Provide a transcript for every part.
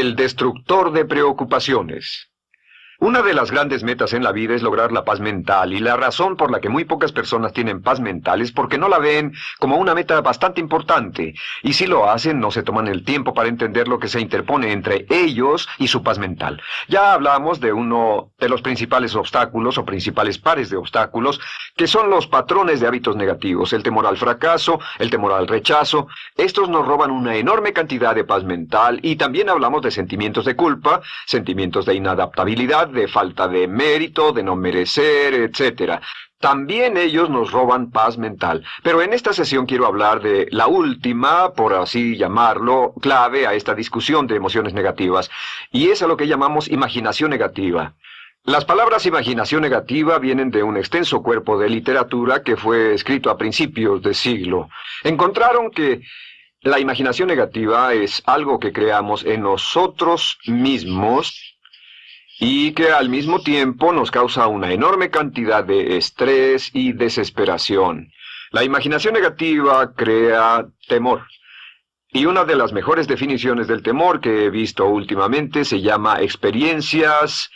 El destructor de preocupaciones. Una de las grandes metas en la vida es lograr la paz mental, y la razón por la que muy pocas personas tienen paz mental es porque no la ven como una meta bastante importante, y si lo hacen no se toman el tiempo para entender lo que se interpone entre ellos y su paz mental. Ya hablamos de uno de los principales obstáculos o principales pares de obstáculos, que son los patrones de hábitos negativos, el temor al fracaso, el temor al rechazo. Estos nos roban una enorme cantidad de paz mental, y también hablamos de sentimientos de culpa, sentimientos de inadaptabilidad, de falta de mérito, de no merecer, etc. También ellos nos roban paz mental. Pero en esta sesión quiero hablar de la última, por así llamarlo, clave a esta discusión de emociones negativas, y es a lo que llamamos imaginación negativa. Las palabras imaginación negativa vienen de un extenso cuerpo de literatura que fue escrito a principios de siglo. Encontraron que la imaginación negativa es algo que creamos en nosotros mismos y que al mismo tiempo nos causa una enorme cantidad de estrés y desesperación. La imaginación negativa crea temor. Y una de las mejores definiciones del temor que he visto últimamente se llama experiencias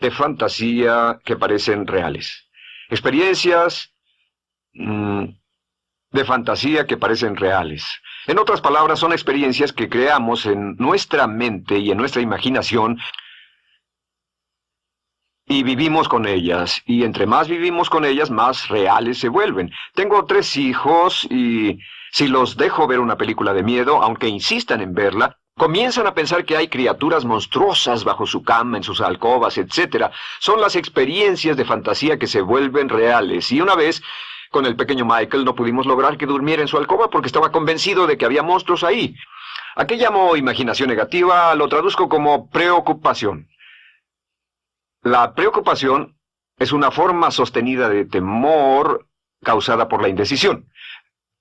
de fantasía que parecen reales. Experiencias de fantasía que parecen reales. En otras palabras, son experiencias que creamos en nuestra mente y en nuestra imaginación, y vivimos con ellas, y entre más vivimos con ellas, más reales se vuelven. Tengo 3 hijos, y si los dejo ver una película de miedo, aunque insistan en verla, comienzan a pensar que hay criaturas monstruosas bajo su cama, en sus alcobas, etc. Son las experiencias de fantasía que se vuelven reales, y una vez, con el pequeño Michael, no pudimos lograr que durmiera en su alcoba porque estaba convencido de que había monstruos ahí. ¿A qué llamo imaginación negativa? Lo traduzco como preocupación. La preocupación es una forma sostenida de temor causada por la indecisión.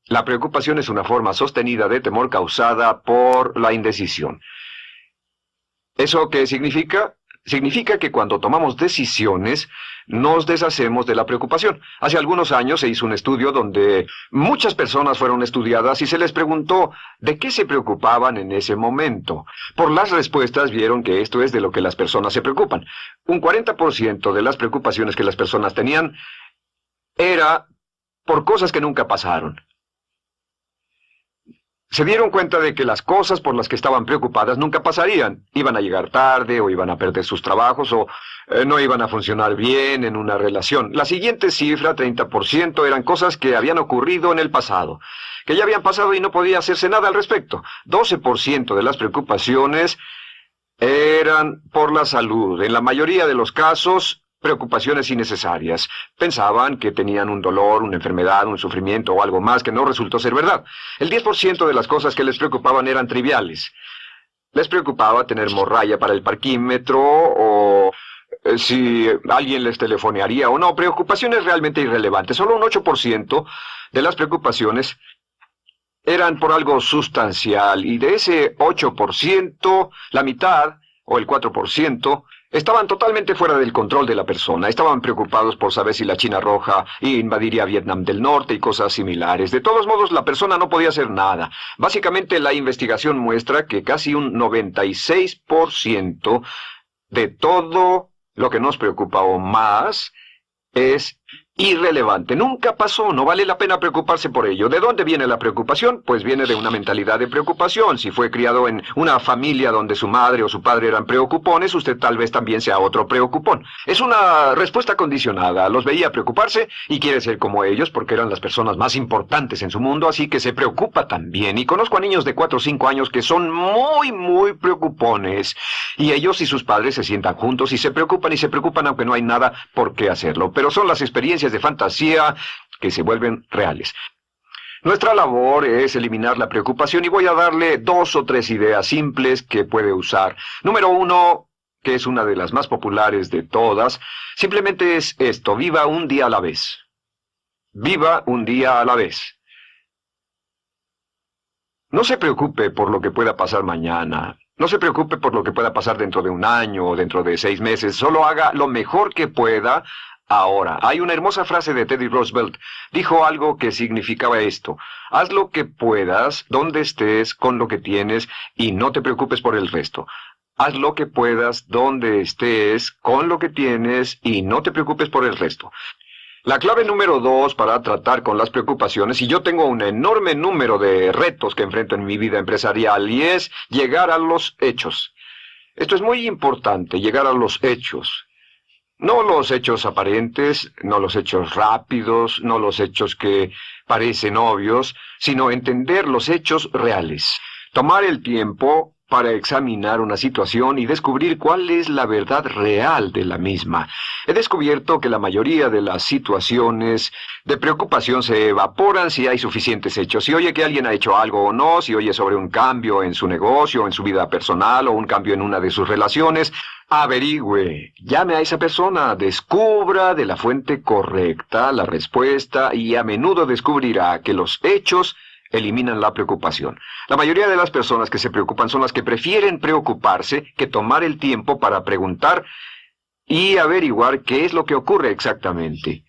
La preocupación es una forma sostenida de temor causada por la indecisión. ¿Eso qué significa? Significa que cuando tomamos decisiones, nos deshacemos de la preocupación. Hace algunos años se hizo un estudio donde muchas personas fueron estudiadas y se les preguntó de qué se preocupaban en ese momento. Por las respuestas vieron que esto es de lo que las personas se preocupan. Un 40% de las preocupaciones que las personas tenían era por cosas que nunca pasaron. Se dieron cuenta de que las cosas por las que estaban preocupadas nunca pasarían. Iban a llegar tarde, o iban a perder sus trabajos, o no iban a funcionar bien en una relación. La siguiente cifra, 30%, eran cosas que habían ocurrido en el pasado, que ya habían pasado y no podía hacerse nada al respecto. 12% de las preocupaciones eran por la salud. En la mayoría de los casos, preocupaciones innecesarias. Pensaban que tenían un dolor, una enfermedad, un sufrimiento o algo más que no resultó ser verdad. El 10% de las cosas que les preocupaban eran triviales. Les preocupaba tener morralla para el parquímetro, o si alguien les telefonearía o no. Preocupaciones realmente irrelevantes. Solo un 8% de las preocupaciones eran por algo sustancial, y de ese 8%, la mitad, o el 4%, estaban totalmente fuera del control de la persona. Estaban preocupados por saber si la China Roja invadiría Vietnam del Norte y cosas similares. De todos modos, la persona no podía hacer nada. Básicamente, la investigación muestra que casi un 96% de todo lo que nos preocupa o más es irrelevante. Nunca pasó, no vale la pena preocuparse por ello. ¿De dónde viene la preocupación? Pues viene de una mentalidad de preocupación. Si fue criado en una familia donde su madre o su padre eran preocupones, usted tal vez también sea otro preocupón. Es una respuesta condicionada. Los veía preocuparse y quiere ser como ellos porque eran las personas más importantes en su mundo, así que se preocupa también. Y conozco a niños de 4 o 5 años que son muy preocupones. Y ellos y sus padres se sientan juntos y se preocupan aunque no hay nada por qué hacerlo. Pero son las experiencias de fantasía que se vuelven reales. Nuestra labor es eliminar la preocupación, y voy a darle 2 o 3 ideas simples que puede usar. Número 1, que es una de las más populares de todas, simplemente es esto: viva un día a la vez. Viva un día a la vez. No se preocupe por lo que pueda pasar mañana. No se preocupe por lo que pueda pasar dentro de un año o dentro de 6 meses. Solo haga lo mejor que pueda ahora. Hay una hermosa frase de Teddy Roosevelt. Dijo algo que significaba esto: haz lo que puedas, donde estés, con lo que tienes, y no te preocupes por el resto. Haz lo que puedas, donde estés, con lo que tienes y no te preocupes por el resto. La clave número 2 para tratar con las preocupaciones, y yo tengo un enorme número de retos que enfrento en mi vida empresarial, y es llegar a los hechos. Esto es muy importante, llegar a los hechos. No los hechos aparentes, no los hechos rápidos, no los hechos que parecen obvios, sino entender los hechos reales. Tomar el tiempo para examinar una situación y descubrir cuál es la verdad real de la misma. He descubierto que la mayoría de las situaciones de preocupación se evaporan si hay suficientes hechos. Si oye que alguien ha hecho algo o no, si oye sobre un cambio en su negocio, en su vida personal o un cambio en una de sus relaciones, averigüe, llame a esa persona, descubra de la fuente correcta la respuesta y a menudo descubrirá que los hechos eliminan la preocupación. La mayoría de las personas que se preocupan son las que prefieren preocuparse que tomar el tiempo para preguntar y averiguar qué es lo que ocurre exactamente.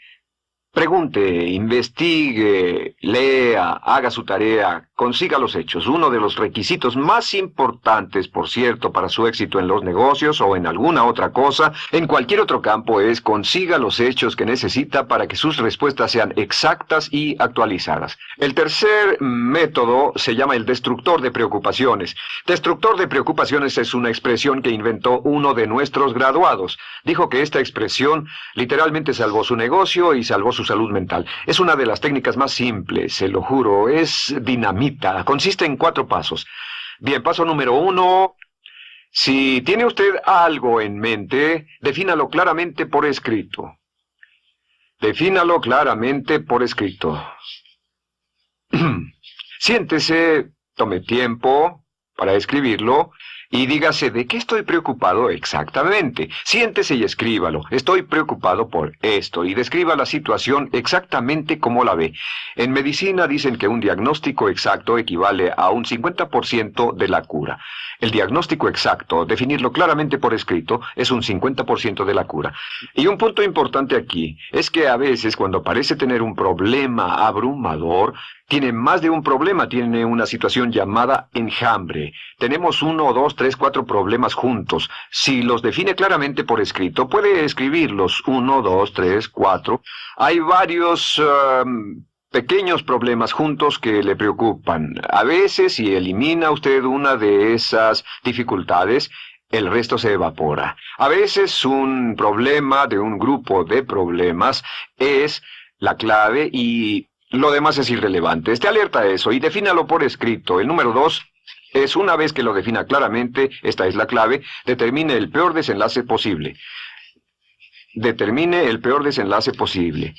Pregunte, investigue, lea, haga su tarea, consiga los hechos. Uno de los requisitos más importantes, por cierto, para su éxito en los negocios o en alguna otra cosa, en cualquier otro campo, es consiga los hechos que necesita para que sus respuestas sean exactas y actualizadas. El tercer método se llama el destructor de preocupaciones. Destructor de preocupaciones es una expresión que inventó uno de nuestros graduados. Dijo que esta expresión literalmente salvó su negocio y salvó su salud mental. Es una de las técnicas más simples, se lo juro, es dinamita. Consiste en 4 pasos. Bien, paso número 1. Si tiene usted algo en mente, defínalo claramente por escrito. Defínalo claramente por escrito. Siéntese, tome tiempo para escribirlo y dígase de qué estoy preocupado exactamente. Siéntese y escríbalo. Estoy preocupado por esto y describa la situación exactamente como la ve. En medicina dicen que un diagnóstico exacto equivale a un 50% de la cura. El diagnóstico exacto, definirlo claramente por escrito, es un 50% de la cura. Y un punto importante aquí es que a veces cuando parece tener un problema abrumador, tiene más de un problema, tiene una situación llamada enjambre. Tenemos 1, 2, 3, 4 problemas juntos. Si los define claramente por escrito, puede escribirlos 1, 2, 3, 4. Hay varios pequeños problemas juntos que le preocupan. A veces, si elimina usted una de esas dificultades, el resto se evapora. A veces un problema de un grupo de problemas es la clave y lo demás es irrelevante. Esté alerta a eso y defínalo por escrito. El número 2 es, una vez que lo defina claramente, esta es la clave, determine el peor desenlace posible. Determine el peor desenlace posible.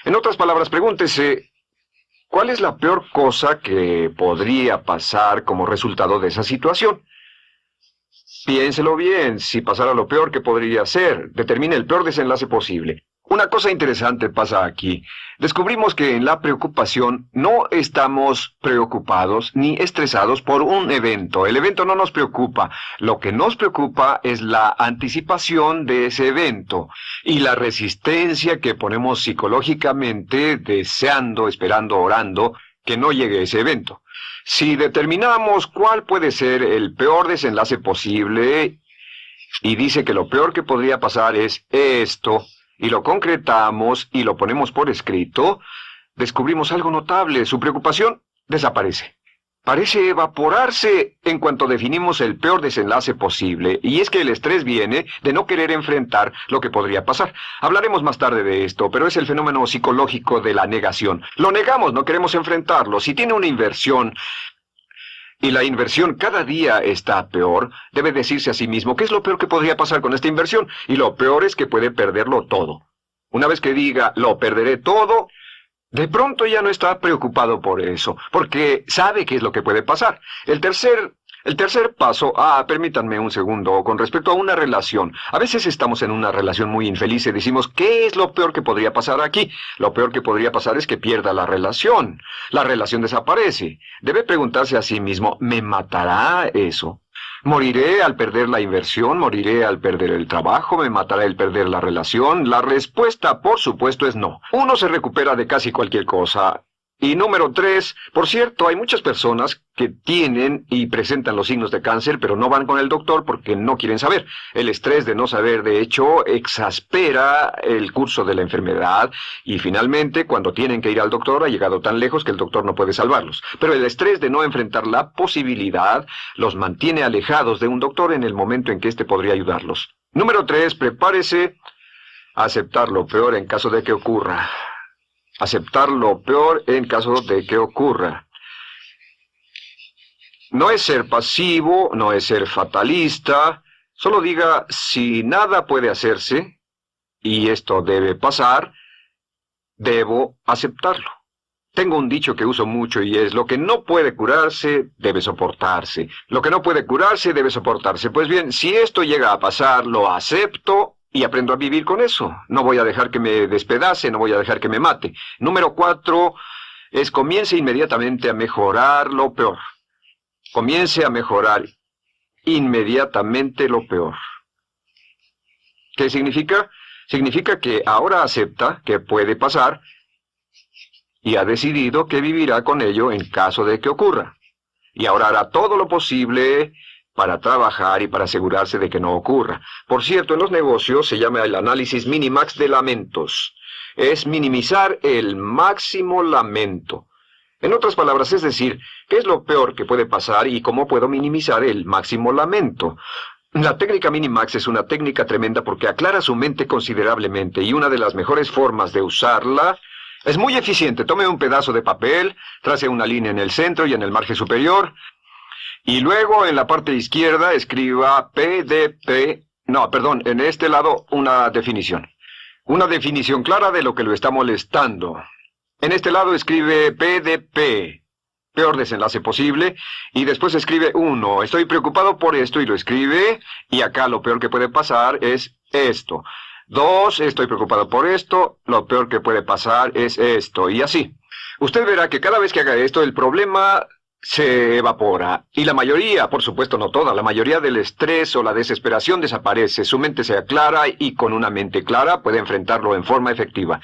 En otras palabras, pregúntese, ¿cuál es la peor cosa que podría pasar como resultado de esa situación? Piénselo bien, si pasara lo peor que podría ser, determine el peor desenlace posible. Una cosa interesante pasa aquí. Descubrimos que en la preocupación no estamos preocupados ni estresados por un evento. El evento no nos preocupa. Lo que nos preocupa es la anticipación de ese evento y la resistencia que ponemos psicológicamente deseando, esperando, orando que no llegue ese evento. Si determinamos cuál puede ser el peor desenlace posible y dice que lo peor que podría pasar es esto, y lo concretamos y lo ponemos por escrito, descubrimos algo notable. Su preocupación desaparece. Parece evaporarse en cuanto definimos el peor desenlace posible, y es que el estrés viene de no querer enfrentar lo que podría pasar. Hablaremos más tarde de esto, pero es el fenómeno psicológico de la negación. Lo negamos, no queremos enfrentarlo. Si tiene una inversión y la inversión cada día está peor, debe decirse a sí mismo, ¿qué es lo peor que podría pasar con esta inversión? Y lo peor es que puede perderlo todo. Una vez que diga, lo perderé todo, de pronto ya no está preocupado por eso, porque sabe qué es lo que puede pasar. El tercer paso, permítanme un segundo, con respecto a una relación. A veces estamos en una relación muy infeliz y decimos, ¿qué es lo peor que podría pasar aquí? Lo peor que podría pasar es que pierda la relación. La relación desaparece. Debe preguntarse a sí mismo, ¿me matará eso? ¿Moriré al perder la inversión? ¿Moriré al perder el trabajo? ¿Me matará el perder la relación? La respuesta, por supuesto, es no. Uno se recupera de casi cualquier cosa. Y número 3, por cierto, hay muchas personas que tienen y presentan los signos de cáncer, pero no van con el doctor porque no quieren saber. El estrés de no saber, de hecho, exaspera el curso de la enfermedad y finalmente, cuando tienen que ir al doctor, ha llegado tan lejos que el doctor no puede salvarlos. Pero el estrés de no enfrentar la posibilidad los mantiene alejados de un doctor en el momento en que éste podría ayudarlos. Número 3, prepárese a aceptar lo peor en caso de que ocurra. Aceptar lo peor en caso de que ocurra. No es ser pasivo, no es ser fatalista. Solo diga, si nada puede hacerse, y esto debe pasar, debo aceptarlo. Tengo un dicho que uso mucho y es, lo que no puede curarse, debe soportarse. Lo que no puede curarse, debe soportarse. Pues bien, si esto llega a pasar, lo acepto y aprendo a vivir con eso. No voy a dejar que me despedace, no voy a dejar que me mate. Número 4 es comience inmediatamente a mejorar lo peor. Comience a mejorar inmediatamente lo peor. ¿Qué significa? Significa que ahora acepta que puede pasar y ha decidido que vivirá con ello en caso de que ocurra. Y ahora hará todo lo posible para trabajar y para asegurarse de que no ocurra. Por cierto, en los negocios se llama el análisis minimax de lamentos. Es minimizar el máximo lamento. En otras palabras, es decir, ¿qué es lo peor que puede pasar y cómo puedo minimizar el máximo lamento? La técnica Minimax es una técnica tremenda porque aclara su mente considerablemente y una de las mejores formas de usarla es muy eficiente. Tome un pedazo de papel, trace una línea en el centro y en el margen superior y luego en la parte izquierda escriba PDP, en este lado una definición. Una definición clara de lo que lo está molestando. En este lado escribe PDP. Peor desenlace posible, y después escribe 1, estoy preocupado por esto, y lo escribe, y acá lo peor que puede pasar es esto. 2, estoy preocupado por esto, lo peor que puede pasar es esto, y así. Usted verá que cada vez que haga esto, el problema se evapora, y la mayoría, por supuesto no toda, la mayoría del estrés o la desesperación desaparece, su mente se aclara, y con una mente clara puede enfrentarlo en forma efectiva.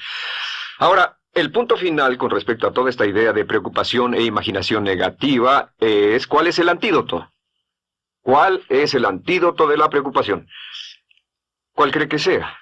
Ahora, el punto final con respecto a toda esta idea de preocupación e imaginación negativa es ¿cuál es el antídoto? ¿Cuál es el antídoto de la preocupación? ¿Cuál cree que sea?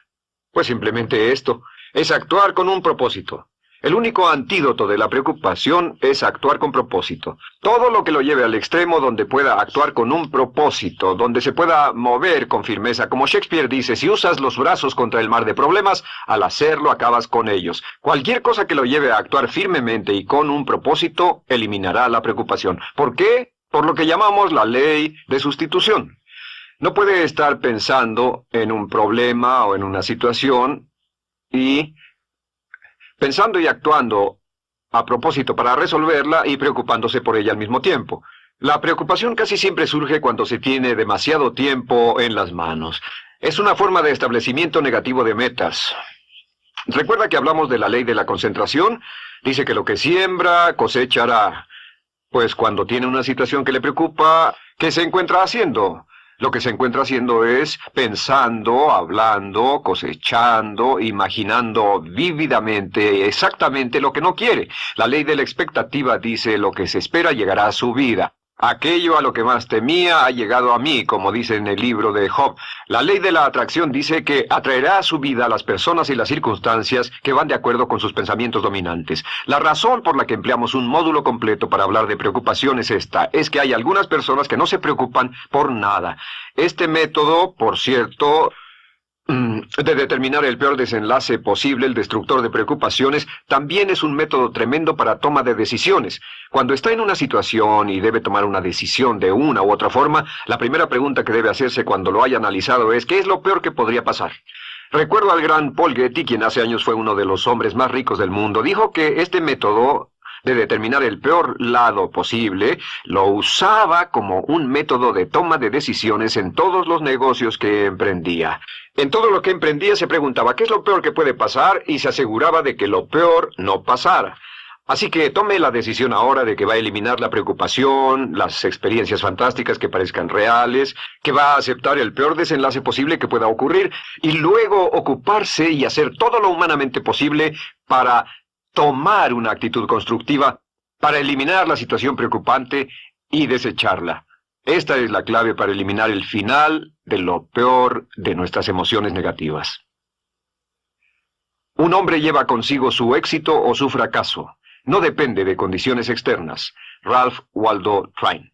Pues simplemente esto, es actuar con un propósito. El único antídoto de la preocupación es actuar con propósito. Todo lo que lo lleve al extremo donde pueda actuar con un propósito, donde se pueda mover con firmeza. Como Shakespeare dice, si usas los brazos contra el mar de problemas, al hacerlo acabas con ellos. Cualquier cosa que lo lleve a actuar firmemente y con un propósito, eliminará la preocupación. ¿Por qué? Por lo que llamamos la ley de sustitución. No puede estar pensando en un problema o en una situación y pensando y actuando a propósito para resolverla y preocupándose por ella al mismo tiempo. La preocupación casi siempre surge cuando se tiene demasiado tiempo en las manos. Es una forma de establecimiento negativo de metas. ¿Recuerda que hablamos de la ley de la concentración? Dice que lo que siembra, cosechará. Pues cuando tiene una situación que le preocupa, ¿qué se encuentra haciendo? Lo que se encuentra haciendo es pensando, hablando, cosechando, imaginando vívidamente exactamente lo que no quiere. La ley de la expectativa dice lo que se espera llegará a su vida. Aquello a lo que más temía ha llegado a mí, como dice en el libro de Job. La ley de la atracción dice que atraerá a su vida a las personas y las circunstancias que van de acuerdo con sus pensamientos dominantes. La razón por la que empleamos un módulo completo para hablar de preocupación es esta, es que hay algunas personas que no se preocupan por nada. Este método, por cierto, de determinar el peor desenlace posible, el destructor de preocupaciones, también es un método tremendo para toma de decisiones. Cuando está en una situación y debe tomar una decisión de una u otra forma, la primera pregunta que debe hacerse cuando lo haya analizado es ¿qué es lo peor que podría pasar? Recuerdo al gran Paul Getty, quien hace años fue uno de los hombres más ricos del mundo, dijo que este método de determinar el peor lado posible, lo usaba como un método de toma de decisiones en todos los negocios que emprendía. En todo lo que emprendía se preguntaba ¿qué es lo peor que puede pasar? Y se aseguraba de que lo peor no pasara. Así que tome la decisión ahora de que va a eliminar la preocupación, las experiencias fantásticas que parezcan reales, que va a aceptar el peor desenlace posible que pueda ocurrir y luego ocuparse y hacer todo lo humanamente posible para tomar una actitud constructiva para eliminar la situación preocupante y desecharla. Esta es la clave para eliminar el final de lo peor de nuestras emociones negativas. Un hombre lleva consigo su éxito o su fracaso. No depende de condiciones externas. Ralph Waldo Trine.